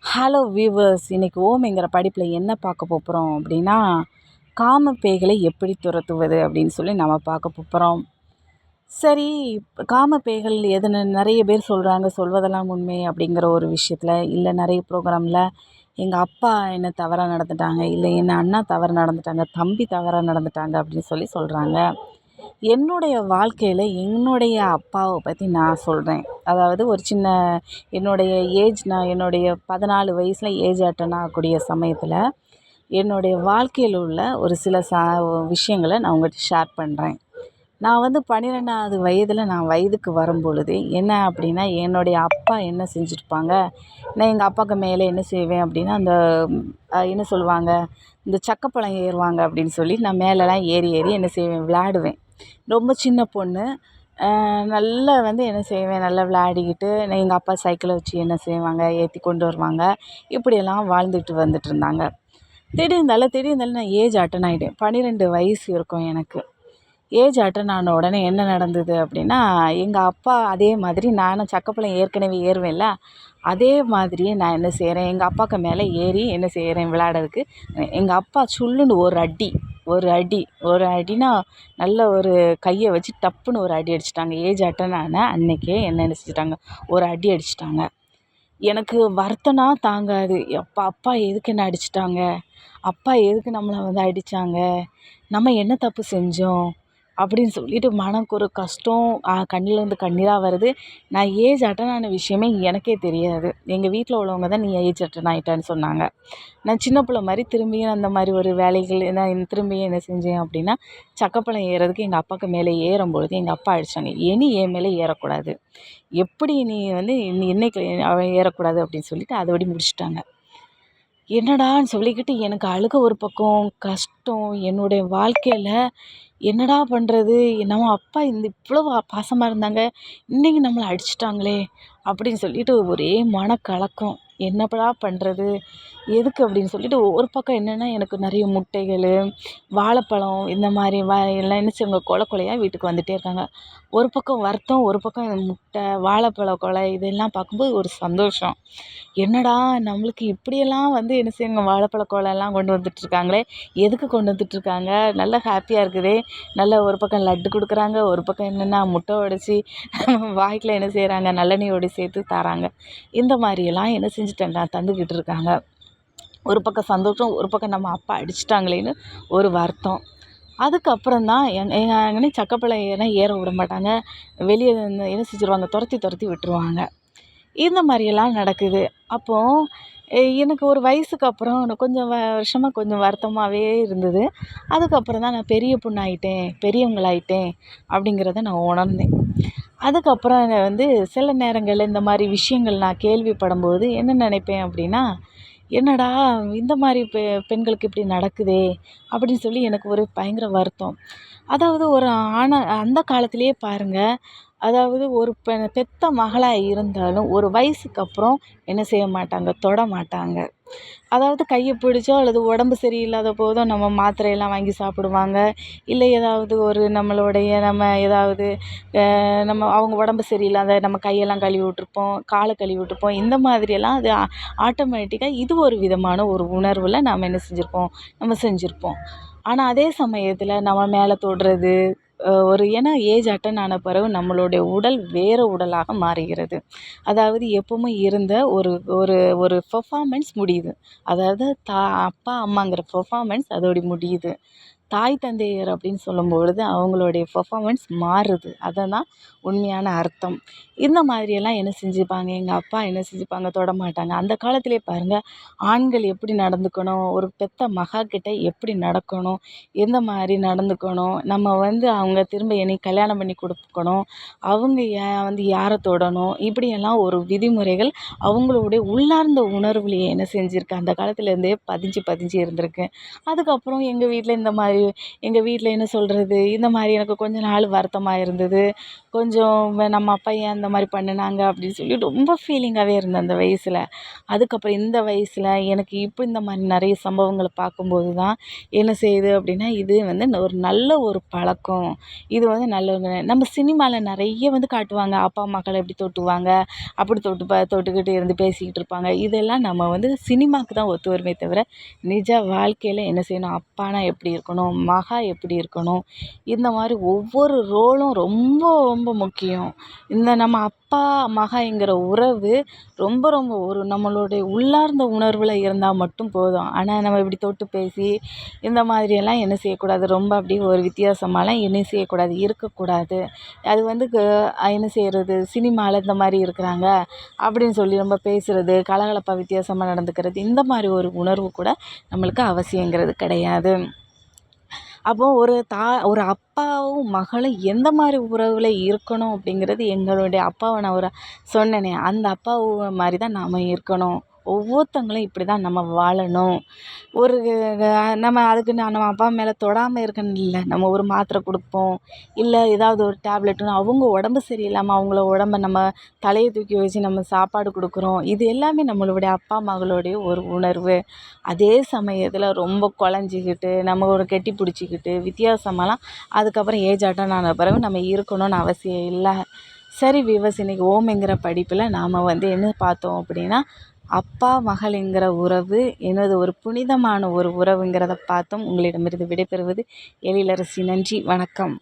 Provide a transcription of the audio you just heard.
Hello viewers, இன்றைக்கி ஓம்ங்கிற படிப்பில் என்ன பார்க்க போகிறோம் அப்படின்னா, காம பேய்களை எப்படி துரத்துவது அப்படின்னு சொல்லி நம்ம பார்க்க போகிறோம். சரி, காம பேய்கள் எதுன்னு நிறைய பேர் சொல்கிறாங்க, சொல்வதெல்லாம் உண்மை அப்படிங்கிற ஒரு விஷயத்தில், இல்லை நிறைய ப்ரோக்ராமில் எங்கள் அப்பா என்ன தவறாக நடந்துட்டாங்க, இல்லை என்ன அண்ணா தவறு நடந்துட்டாங்க, தம்பி தவறாக நடந்துட்டாங்க அப்படின்னு சொல்லி சொல்கிறாங்க. என்னுடைய வாழ்க்கையில் என்னுடைய அப்பாவை பற்றி நான் சொல்கிறேன். அதாவது ஒரு சின்ன என்னுடைய நான் என்னுடைய 14 வயசில் ஏஜ் அட்டன் ஆகக்கூடிய சமயத்தில் என்னுடைய வாழ்க்கையில் உள்ள ஒரு சில விஷயங்களை நான் உங்கள்கிட்ட ஷேர் பண்ணுறேன். நான் வந்து 12வது வயதில் நான் வயதுக்கு வரும்பொழுது என்ன அப்படின்னா, என்னுடைய அப்பா என்ன செஞ்சுருப்பாங்க, நான் எங்கள் அப்பாவுக்கு மேலே என்ன செய்வேன் அப்படின்னா, அந்த என்ன சொல்லுவாங்க, இந்த சக்கப்பழம் ஏறுவாங்க அப்படின்னு சொல்லி நான் மேலெலாம் ஏறி ஏறி என்ன செய்வேன், விளையாடுவேன். ரொம்ப சின்ன பொண்ணு. நல்லா வந்து என்ன செய்வேன், நல்லா விளையாடிக்கிட்டு எங்கள் அப்பா சைக்கிளை வச்சு என்ன செய்வாங்க, ஏற்றி கொண்டு வருவாங்க. இப்படியெல்லாம் வாழ்ந்துட்டு வந்துட்டுருந்தாங்க. திடீர்னு நான் ஏஜ் அட்டன் ஆகிட்டேன். 12 வயசு இருக்கும் எனக்கு. ஏஜ் அட்டன் ஆன உடனே என்ன நடந்தது அப்படின்னா, எங்கள் அப்பா அதே மாதிரி நானும் சக்கப்பழம் ஏற்கனவே ஏறுவேன்ல, அதே மாதிரியே நான் என்ன செய்கிறேன், எங்கள் அப்பாவுக்கு மேலே ஏறி என்ன செய்கிறேன் விளையாடுறதுக்கு. எங்கள் அப்பா சுள்ளுன்னு ஒரு அடினா நல்ல ஒரு கையை வச்சு டப்புன்னு ஒரு அடி அடிச்சிட்டாங்க. ஏஜ் அட்டன் ஆன அன்னைக்கே என்ன செஞ்சுட்டாங்க, ஒரு அடி அடிச்சிட்டாங்க. எனக்கு வருத்தம்னா தாங்காது. அப்பா எதுக்கு என்ன அடிச்சிட்டாங்க, அப்பா எதுக்கு நம்மளை வந்து அடித்தாங்க, நம்ம என்ன தப்பு செஞ்சோம் அப்படின்னு சொல்லிட்டு மனக்கு ஒரு கஷ்டம். கண்ணிலேருந்து கண்ணீராக வருது. நான் ஏஜ் அட்டன் ஆன விஷயமே எனக்கே தெரியாது. எங்கள் வீட்டில் உள்ளவங்க தான் நீ ஏஜ் அட்டன் ஆகிட்டான்னு சொன்னாங்க. நான் சின்ன பிள்ளை மாதிரி திரும்பியும் அந்த மாதிரி ஒரு வேலைகள் நான் திரும்பியும் என்ன செஞ்சேன் அப்படின்னா, சக்கப்பழம் ஏறுறதுக்கு எங்கள் அப்பாவுக்கு மேலே ஏறும்பொழுது எங்கள் அப்பா அடித்தாங்க. இனி என் மேலே ஏறக்கூடாது, எப்படி நீ வந்து இன்னைக்கு அவன் ஏறக்கூடாது அப்படின்னு சொல்லிட்டு அதோடி முடிச்சுட்டாங்க. என்னடான்னு சொல்லிக்கிட்டு எனக்கு அழுக ஒரு பக்கம், கஷ்டம். என்னுடைய வாழ்க்கையில் என்னடா பண்ணுறது, நம்ம அப்பா இவ்வளோ பாசமாக இருந்தாங்க, இன்றைக்கி நம்மளை அடிச்சிட்டாங்களே அப்படின்னு சொல்லிட்டு ஒரே மனக்கலக்கம். என்னப்பா பண்ணுறது, எதுக்கு அப்படின்னு சொல்லிட்டு ஒரு பக்கம் என்னென்னா, எனக்கு நிறைய முட்டைகள், வாழைப்பழம் இந்த மாதிரி எல்லாம் என்ன செய்வாங்க, கொலையாக வீட்டுக்கு வந்துகிட்டே இருக்காங்க. ஒரு பக்கம் வருத்தம், ஒரு பக்கம் முட்டை, வாழைப்பழ கொலை இதெல்லாம் பார்க்கும்போது ஒரு சந்தோஷம். என்னடா நம்மளுக்கு இப்படியெல்லாம் வந்து என்ன செய்யுங்க, வாழைப்பழ கொலைலாம் கொண்டு வந்துட்டுருக்காங்களே, எதுக்கு கொண்டு வந்துட்டுருக்காங்க, நல்லா ஹாப்பியாக இருக்குதே. நல்லா ஒரு பக்கம் லட்டு கொடுக்குறாங்க, ஒரு பக்கம் என்னென்னா முட்டை உடச்சி வாய்க்கில் என்ன செய்கிறாங்க, நல்லெண்ணெயோடு சேர்த்து தராங்க. இந்த மாதிரியெல்லாம் என்ன செஞ்சுட்டாங்க, தந்துக்கிட்டு இருக்காங்க. ஒரு பக்கம் சந்தோஷம், ஒரு பக்கம் நம்ம அப்பா அடிச்சிட்டாங்களேன்னு ஒரு வருத்தம். அதுக்கப்புறம் தான் எங்கள் அண்ணன் சக்கப்பழம் ஏற விட மாட்டாங்க. வெளியே என்ன செஞ்சுருவாங்க, துரத்தி விட்டுருவாங்க. இந்த மாதிரியெல்லாம் நடக்குது. அப்போது எனக்கு ஒரு வயசுக்கு அப்புறம் நான் கொஞ்சம் வருஷமாக கொஞ்சம் வருத்தமாகவே இருந்தது. அதுக்கப்புறம் தான் நான் பெரிய பொண்ணாயிட்டேன், பெரியவங்களாயிட்டேன் அப்படிங்கிறத நான் உணர்ந்தேன். அதுக்கப்புறம் வந்து சில நேரங்களில் இந்த மாதிரி விஷயங்கள் நான் கேள்விப்படும்போது என்ன நினைப்பேன் அப்படின்னா, என்னடா இந்த மாதிரி பெண்களுக்கு இப்படி நடக்குதே அப்படின்னு சொல்லி எனக்கு ஒரு பயங்கர வருத்தம். அதாவது ஒரு அந்த காலத்திலேயே பாருங்கள், அதாவது ஒரு பெத்த மகளாக இருந்தாலும் ஒரு வயசுக்கு அப்புறம் என்ன செய்ய மாட்டாங்க, தொட மாட்டாங்க. அதாவது கையை பிடிச்சோ அல்லது உடம்பு சரியில்லாத போதோ நம்ம மாத்திரையெல்லாம் வாங்கி சாப்பிடுவாங்க. இல்லை ஏதாவது ஒரு நம்ம ஏதாவது நம்ம அவங்க உடம்பு சரியில்லாத நம்ம கையெல்லாம் கழுவி விட்டுருப்போம், காலை கழுவி விட்டுருப்போம். இந்த மாதிரியெல்லாம் அது ஆட்டோமேட்டிக்காக இது ஒரு விதமான ஒரு உணர்வில் நாம் என்ன செஞ்சுருப்போம், நம்ம செஞ்சுருப்போம். ஆனால் அதே சமயத்தில் நம்ம மேலே தொடுறது ஏன்னா ஏஜ் அட்டன் ஆன பிறகு நம்மளுடைய உடல் வேறு உடலாக மாறுகிறது. அதாவது எப்பவுமே இருந்த ஒரு ஒரு ஒரு பெர்ஃபார்மன்ஸ் முடியுது. அதாவது அப்பா அம்மாங்கிற பெர்ஃபார்மன்ஸ் அதோட முடியுது. தாய் தந்தையர் அப்படின்னு சொல்லும்பொழுது அவங்களுடைய பெர்ஃபார்மன்ஸ் மாறுது. அதுதான் உண்மையான அர்த்தம். இந்த மாதிரியெல்லாம் என்ன செஞ்சுப்பாங்க, எங்கள் அப்பா என்ன செஞ்சுப்பாங்க, தொடமாட்டாங்க. அந்த காலத்திலே பாருங்கள், ஆண்கள் எப்படி நடந்துக்கணும், ஒரு பெத்த மகக்கிட்ட எப்படி நடக்கணும், எந்த மாதிரி நடந்துக்கணும், நம்ம வந்து அவங்க திரும்ப என்னை கல்யாணம் பண்ணி கொடுக்கணும், அவங்க வந்து யாரை தொடணும், இப்படியெல்லாம் ஒரு விதிமுறைகள் அவங்களுடைய உள்ளார்ந்த உணர்வுலேயே என்ன செஞ்சுருக்கு, அந்த காலத்துலேருந்தே பதிஞ்சு இருந்திருக்கு. அதுக்கப்புறம் எங்கள் வீட்டில் இந்த மாதிரி எங்கள் வீட்டில் என்ன சொல்கிறது, இந்த மாதிரி எனக்கு கொஞ்ச நாள் வருத்தமாக இருந்தது. கொஞ்சம் நம்ம அப்பா ஏன் அந்த மாதிரி பண்ணுனாங்க அப்படின்னு சொல்லி ரொம்ப ஃபீலிங்காகவே இருந்தேன் அந்த வயசில். அதுக்கப்புறம் இந்த வயசில் எனக்கு இப்போ இந்த மாதிரி நிறைய சம்பவங்களை பார்க்கும்போது தான் என்ன செய்யுது அப்படின்னா, இது வந்து ஒரு நல்ல ஒரு பழக்கம். இது வந்து நல்லவங்க நம்ம சினிமாவில் நிறைய வந்து காட்டுவாங்க. அப்பா அம்மாக்களை எப்படி தொட்டுவாங்க, அப்படி தொட்டுக்கிட்டு இருந்து பேசிக்கிட்டு இருப்பாங்க. இதெல்லாம் நம்ம வந்து சினிமாவுக்கு தான் ஒத்து வருமே தவிர, நிஜ வாழ்க்கையில் என்ன செய்யணும், அப்பானா எப்படி இருக்கணும், மகா எப்படி இருக்கணும், இந்த மாதிரி ஒவ்வொரு ரோலும் ரொம்ப ரொம்ப முக்கியம். இந்த நம்ம அப்பா மகங்கிற உறவு ரொம்ப ரொம்ப ஒரு நம்மளுடைய உள்ளார்ந்த உணர்வில் இருந்தால் மட்டும் போதும். ஆனால் நம்ம இப்படி தொட்டு பேசி இந்த மாதிரியெல்லாம் என்ன செய்யக்கூடாது, ரொம்ப அப்படியே ஒரு வித்தியாசமாலாம் என்ன செய்யக்கூடாது, இருக்கக்கூடாது. அது வந்து என்ன செய்கிறது, சினிமாவில் இந்த மாதிரி இருக்கிறாங்க அப்படின்னு சொல்லி ரொம்ப பேசுகிறது, கலகலப்பாக வித்தியாசமாக நடந்துக்கிறது, இந்த மாதிரி ஒரு உணர்வு கூட நம்மளுக்கு அவசியங்கிறது கிடையாது. அப்போது ஒரு அப்பாவும் மகளும் எந்த மாதிரி உறவில் இருக்கணும் அப்படிங்கிறது, எங்களுடைய அப்பாவை நான் சொன்னேனே, அந்த அப்பாவு மாதிரி தான் நாம் இருக்கணும். ஒவ்வொருத்தவங்களும் இப்படி தான் நம்ம வாழணும். ஒரு நம்ம அதுக்கு நம்ம அப்பா மேலே தொடாமல் இருக்கணும் இல்லை, நம்ம ஒரு மாத்திரை கொடுப்போம், இல்லை ஏதாவது ஒரு டேப்லெட்டுன்னு அவங்க உடம்பு சரியில்லாமல் அவங்கள உடம்ப நம்ம தலையை தூக்கி வச்சு நம்ம சாப்பாடு கொடுக்குறோம். இது எல்லாமே நம்மளுடைய அப்பா மகளுடைய ஒரு உணர்வு. அதே சமயத்தில் ரொம்ப குழஞ்சிக்கிட்டு நம்ம ஒரு கெட்டி பிடிச்சிக்கிட்டு வித்தியாசமாலாம் அதுக்கப்புறம் ஏஜ் அட்டன் ஆன பிறகு நம்ம இருக்கணும்னு அவசியம் இல்லை. சரி விவஸ், இன்னைக்கு ஓமைங்கிற படிப்பில் நாம் வந்து என்ன பார்த்தோம் அப்படின்னா, அப்பா மகள்ங்கிற உறவு எனது ஒரு புனிதமான ஒரு உறவுங்கிறத பார்த்தோம். உங்களிடமிருந்து விடைபெறுவது எழிலரசி. நன்றி, வணக்கம்.